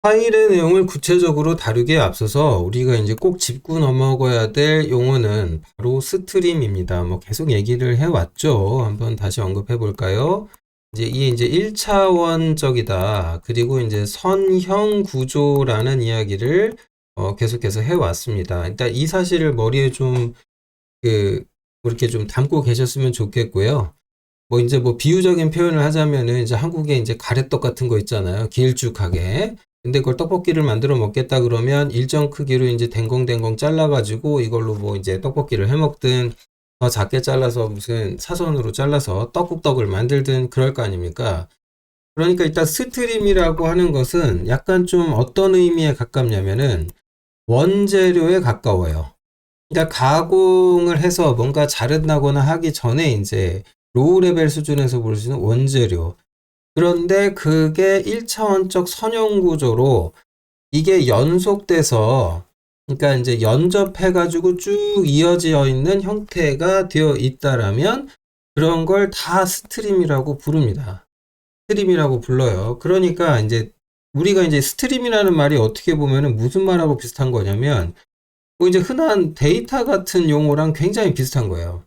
파일의 내용을 구체적으로 다루기에 앞서서 우리가 이제 꼭 짚고 넘어가야 될 용어는 바로 스트림입니다. 뭐 계속 얘기를 해왔죠. 한번 다시 언급해 볼까요? 이게 이제 1차원적이다. 그리고 이제 선형 구조라는 이야기를 계속해서 해왔습니다. 일단 이 사실을 머리에 좀 이렇게 좀 담고 계셨으면 좋겠고요. 뭐 이제 뭐 비유적인 표현을 하자면은 이제 한국에 이제 가래떡 같은 거 있잖아요. 길쭉하게. 근데 그걸 떡볶이를 만들어 먹겠다 그러면 일정 크기로 이제 댕공댕공 잘라가지고 이걸로 뭐 이제 떡볶이를 해 먹든 더 작게 잘라서 무슨 사선으로 잘라서 떡국떡을 만들든 그럴 거 아닙니까? 그러니까 일단 스트림이라고 하는 것은 약간 좀 어떤 의미에 가깝냐면은 원재료에 가까워요. 그러니까 가공을 해서 뭔가 자른다거나 하기 전에 이제 로우 레벨 수준에서 볼 수 있는 원재료. 그런데 그게 1차원적 선형 구조로 이게 연속돼서 그러니까 이제 연접해가지고 쭉 이어져 있는 형태가 되어 있다라면 그런 걸 다 스트림이라고 부릅니다. 스트림이라고 불러요. 그러니까 이제 우리가 이제 스트림이라는 말이 어떻게 보면은 무슨 말하고 비슷한 거냐면 뭐 이제 흔한 데이터 같은 용어랑 굉장히 비슷한 거예요.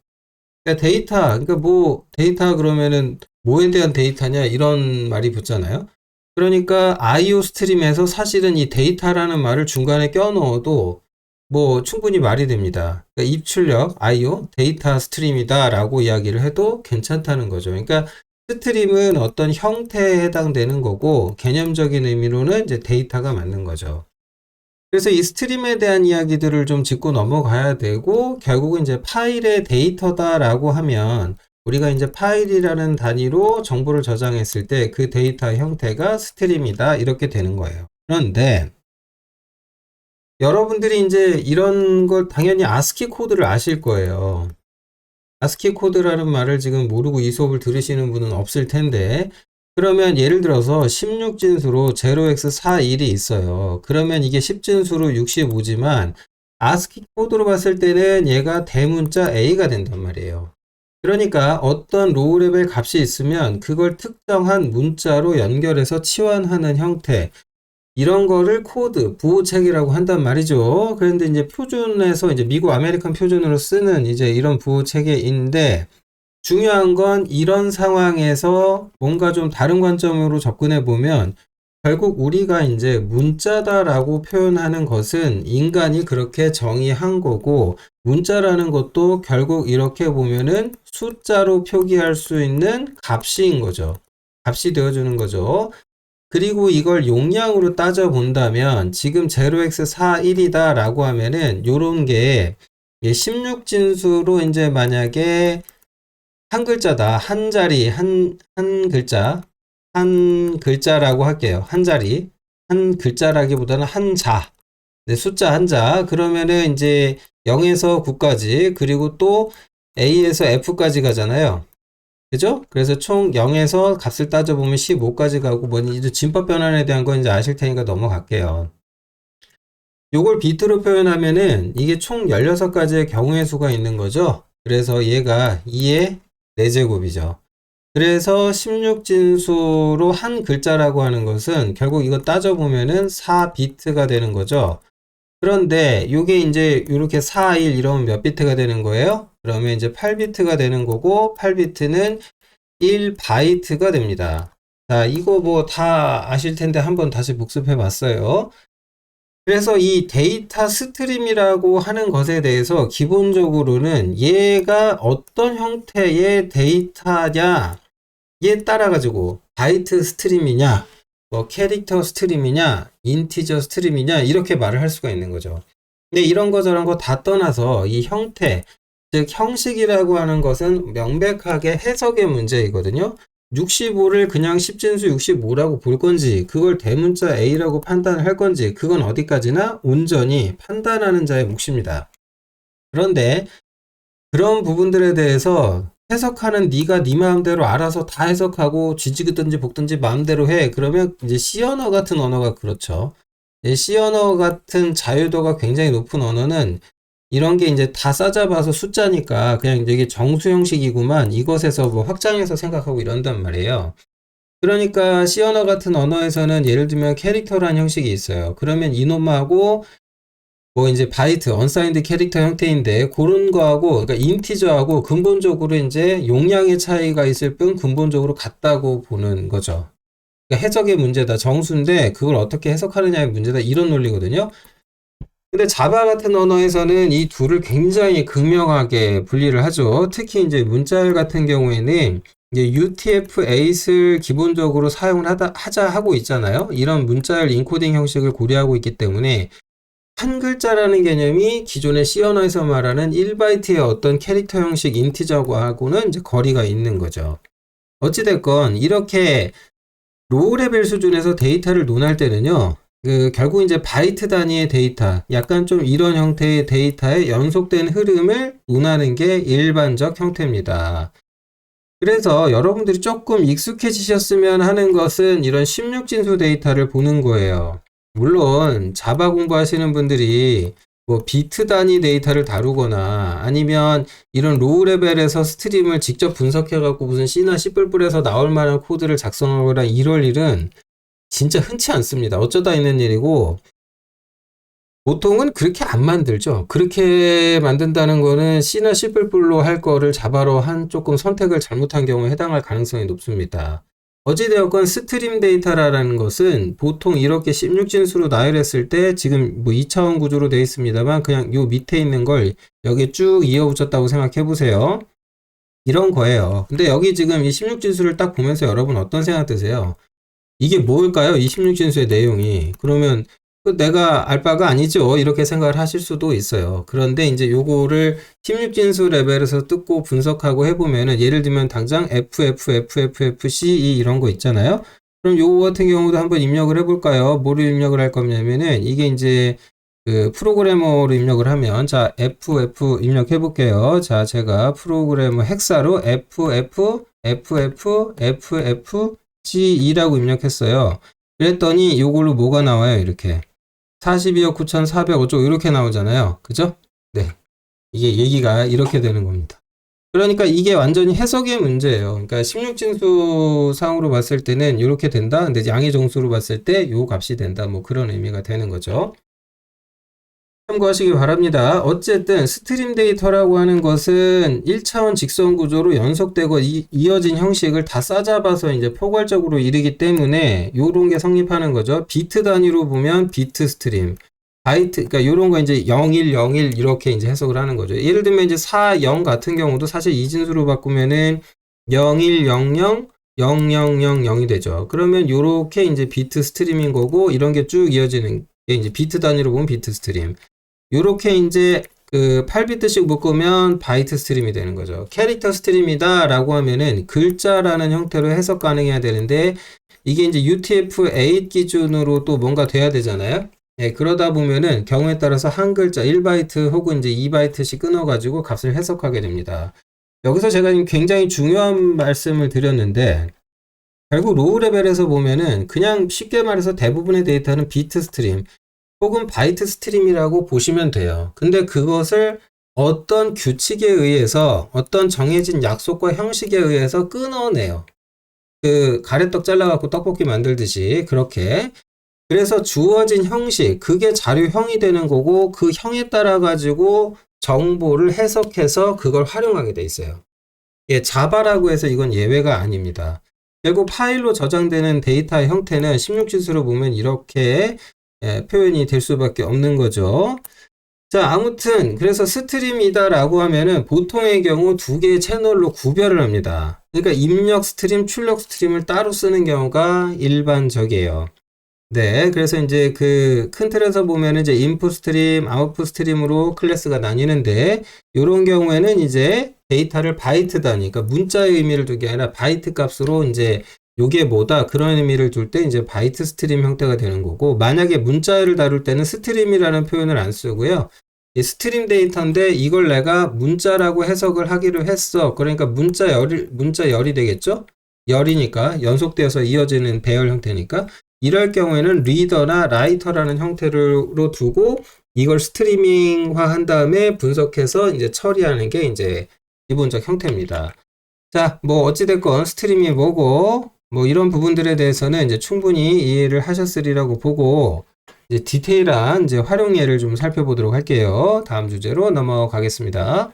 그러니까 그러니까 뭐 데이터 그러면은 뭐에 대한 데이터냐 이런 말이 붙잖아요. 그러니까 IO 스트림에서 사실은 이 데이터라는 말을 중간에 껴 넣어도 뭐 충분히 말이 됩니다. 그러니까 입출력 IO 데이터 스트림이다라고 이야기를 해도 괜찮다는 거죠. 그러니까 스트림은 어떤 형태에 해당되는 거고 개념적인 의미로는 이제 데이터가 맞는 거죠. 그래서 이 스트림에 대한 이야기들을 좀 짚고 넘어가야 되고, 결국은 이제 파일의 데이터다라고 하면, 우리가 이제 파일이라는 단위로 정보를 저장했을 때 그 데이터 형태가 스트림이다. 이렇게 되는 거예요. 그런데, 여러분들이 이제 이런 걸 당연히 아스키 코드를 아실 거예요. 아스키 코드라는 말을 지금 모르고 이 수업을 들으시는 분은 없을 텐데, 그러면 예를 들어서 16진수로 0x41이 있어요. 그러면 이게 10진수로 65지만 아스키 코드로 봤을 때는 얘가 대문자 A가 된단 말이에요. 그러니까 어떤 로우 레벨 값이 있으면 그걸 특정한 문자로 연결해서 치환하는 형태, 이런 거를 코드, 부호체계라고 한단 말이죠. 그런데 이제 표준에서 이제 미국 아메리칸 표준으로 쓰는 이제 이런 부호체계인데, 중요한 건 이런 상황에서 뭔가 좀 다른 관점으로 접근해 보면 결국 우리가 이제 문자다라고 표현하는 것은 인간이 그렇게 정의한 거고, 문자라는 것도 결국 이렇게 보면은 숫자로 표기할 수 있는 값인 거죠. 값이 되어주는 거죠. 그리고 이걸 용량으로 따져 본다면 지금 0x41이다 라고 하면은 요런 게 16진수로 이제 만약에 한 글자다. 한 자리, 한 글자. 한 글자라고 할게요. 한 자리. 한 글자라기보다는 한 자. 네, 숫자 한 자. 그러면은 이제 0에서 9까지, 그리고 또 A에서 F까지 가잖아요. 그죠? 그래서 총 0에서 값을 따져보면 15까지 가고, 뭐, 이제 진법 변환에 대한 건 이제 아실 테니까 넘어갈게요. 요걸 비트로 표현하면은 이게 총 16가지의 경우의 수가 있는 거죠. 그래서 얘가 2의 4제곱이죠. 그래서 16진수로 한 글자라고 하는 것은 결국 이거 따져보면은 4비트가 되는 거죠. 그런데 요게 이제 이렇게 4, 1 이러면 몇 비트가 되는 거예요? 그러면 이제 8비트가 되는 거고, 8비트는 1바이트가 됩니다. 자, 이거 뭐 다 아실 텐데 한번 다시 복습해 봤어요. 그래서 이 데이터 스트림이라고 하는 것에 대해서 기본적으로는 얘가 어떤 형태의 데이터냐에 따라 가지고 바이트 스트림이냐, 뭐 캐릭터 스트림이냐, 인티저 스트림이냐 이렇게 말을 할 수가 있는 거죠. 근데 이런 거 저런 거 다 떠나서 이 형태, 즉 형식이라고 하는 것은 명백하게 해석의 문제이거든요. 65를 그냥 10진수 65라고 볼 건지, 그걸 대문자 A라고 판단을 할 건지, 그건 어디까지나 온전히 판단하는 자의 몫입니다. 그런데 그런 부분들에 대해서 해석하는 네가 네 마음대로 알아서 다 해석하고 쥐지그든지 볶든지 마음대로 해. 그러면 이제 C 언어 같은 언어가 그렇죠. C 언어 같은 자유도가 굉장히 높은 언어는 이런 게 이제 다 싸잡아서 숫자니까 그냥 이게 정수 형식이구만, 이것에서 뭐 확장해서 생각하고 이런단 말이에요. 그러니까 C 언어 같은 언어에서는 예를 들면 캐릭터라는 형식이 있어요. 그러면 이놈하고 뭐 이제 바이트, 언사인드 캐릭터 형태인데 그런 거하고 그러니까 인티저하고 근본적으로 이제 용량의 차이가 있을 뿐 근본적으로 같다고 보는 거죠. 그러니까 해석의 문제다. 정수인데 그걸 어떻게 해석하느냐의 문제다. 이런 논리거든요. 근데 자바 같은 언어에서는 이 둘을 굉장히 극명하게 분리를 하죠. 특히 이제 문자열 같은 경우에는 이제 UTF-8을 기본적으로 사용을 하자 하고 있잖아요. 이런 문자열 인코딩 형식을 고려하고 있기 때문에 한 글자라는 개념이 기존의 C 언어에서 말하는 1바이트의 어떤 캐릭터 형식 인티저하고는 이제 거리가 있는 거죠. 어찌됐건 이렇게 로우 레벨 수준에서 데이터를 논할 때는요. 결국 이제 바이트 단위의 데이터, 약간 좀 이런 형태의 데이터의 연속된 흐름을 논하는 게 일반적 형태입니다. 그래서 여러분들이 조금 익숙해지셨으면 하는 것은 이런 16진수 데이터를 보는 거예요. 물론 자바 공부하시는 분들이 뭐 비트 단위 데이터를 다루거나 아니면 이런 로우 레벨에서 스트림을 직접 분석해 갖고 무슨 C나 C++에서 나올 만한 코드를 작성하거나 이럴 일은 진짜 흔치 않습니다. 어쩌다 있는 일이고 보통은 그렇게 안 만들죠. 그렇게 만든다는 거는 C나 C++로 할 거를 자바로 한 조금 선택을 잘못한 경우에 해당할 가능성이 높습니다. 어찌되었건 스트림 데이터라는 것은 보통 이렇게 16진수로 나열했을 때 지금 뭐 2차원 구조로 되어 있습니다만 그냥 요 밑에 있는 걸 여기에 쭉 이어붙였다고 생각해 보세요. 이런 거예요. 근데 여기 지금 이 16진수를 딱 보면서 여러분 어떤 생각 드세요? 이게 뭘까요? 이 16진수의 내용이. 그러면 내가 알 바가 아니죠. 이렇게 생각을 하실 수도 있어요. 그런데 이제 요거를 16진수 레벨에서 뜯고 분석하고 해보면은 예를 들면 당장 FFFFFCE 이런 거 있잖아요. 그럼 요거 같은 경우도 한번 입력을 해볼까요? 뭐를 입력을 할 거냐면은 이게 이제 그 프로그래머로 입력을 하면 자 FF 입력해 볼게요. 자 제가 프로그래머 헥사로 FFFFFFGE라고 입력했어요. 그랬더니 요걸로 뭐가 나와요? 이렇게 42억 9,400 어쩌고 이렇게 나오잖아요. 그죠? 네. 이게 얘기가 이렇게 되는 겁니다. 그러니까 이게 완전히 해석의 문제예요. 그러니까 16진수 상으로 봤을 때는 이렇게 된다. 근데 양의 정수로 봤을 때 요 값이 된다. 뭐 그런 의미가 되는 거죠. 참고하시기 바랍니다. 어쨌든 스트림 데이터라고 하는 것은 1차원 직선 구조로 연속되고 이어진 형식을 다 싸잡아서 이제 포괄적으로 이르기 때문에 요런 게 성립하는 거죠. 비트 단위로 보면 비트 스트림, 바이트, 그러니까 요런 거 이제 01, 01 이렇게 이제 해석을 하는 거죠. 예를 들면 이제 4, 0 같은 경우도 사실 이진수로 바꾸면은 01, 00, 0000이 되죠. 그러면 요렇게 이제 비트 스트림인 거고 이런 게 쭉 이어지는 게 이제 비트 단위로 보면 비트 스트림. 요렇게 이제 그 8비트씩 묶으면 바이트 스트림이 되는 거죠. 캐릭터 스트림이다 라고 하면은 글자라는 형태로 해석 가능해야 되는데 이게 이제 UTF-8 기준으로 또 뭔가 돼야 되잖아요. 네, 그러다 보면은 경우에 따라서 한 글자 1바이트 혹은 이제 2바이트씩 끊어가지고 값을 해석하게 됩니다. 여기서 제가 굉장히 중요한 말씀을 드렸는데 결국 로우 레벨에서 보면은 그냥 쉽게 말해서 대부분의 데이터는 비트 스트림 혹은 바이트 스트림이라고 보시면 돼요. 근데 그것을 어떤 규칙에 의해서 어떤 정해진 약속과 형식에 의해서 끊어내요. 그 가래떡 잘라갖고 떡볶이 만들듯이 그렇게. 그래서 주어진 형식, 그게 자료형이 되는 거고 그 형에 따라 가지고 정보를 해석해서 그걸 활용하게 돼 있어요. 예, 자바라고 해서 이건 예외가 아닙니다. 결국 파일로 저장되는 데이터의 형태는 16진수로 보면 이렇게 표현이 될 수밖에 없는 거죠. 자, 아무튼 그래서 스트림이다 라고 하면은 보통의 경우 두 개의 채널로 구별을 합니다. 그러니까 입력 스트림, 출력 스트림을 따로 쓰는 경우가 일반적이에요. 네, 그래서 이제 그 큰 틀에서 보면은 이제 인풋 스트림, 아웃풋 스트림으로 클래스가 나뉘는데 이런 경우에는 이제 데이터를 바이트 단위, 그러니까 문자의 의미를 두게 아니라 바이트 값으로 이제 요게 뭐다 그런 의미를 둘 때 이제 바이트 스트림 형태가 되는 거고 만약에 문자열을 다룰 때는 스트림이라는 표현을 안 쓰고요. 이 스트림 데이터인데 이걸 내가 문자라고 해석을 하기로 했어. 그러니까 문자열이 되겠죠? 열이니까 연속되어서 이어지는 배열 형태니까 이럴 경우에는 리더나 라이터라는 형태로 두고 이걸 스트리밍화 한 다음에 분석해서 이제 처리하는 게 이제 기본적 형태입니다. 자, 뭐 어찌됐건 스트림이 뭐고 뭐 이런 부분들에 대해서는 이제 충분히 이해를 하셨으리라고 보고 이제 디테일한 이제 활용 예를 좀 살펴보도록 할게요. 다음 주제로 넘어가겠습니다.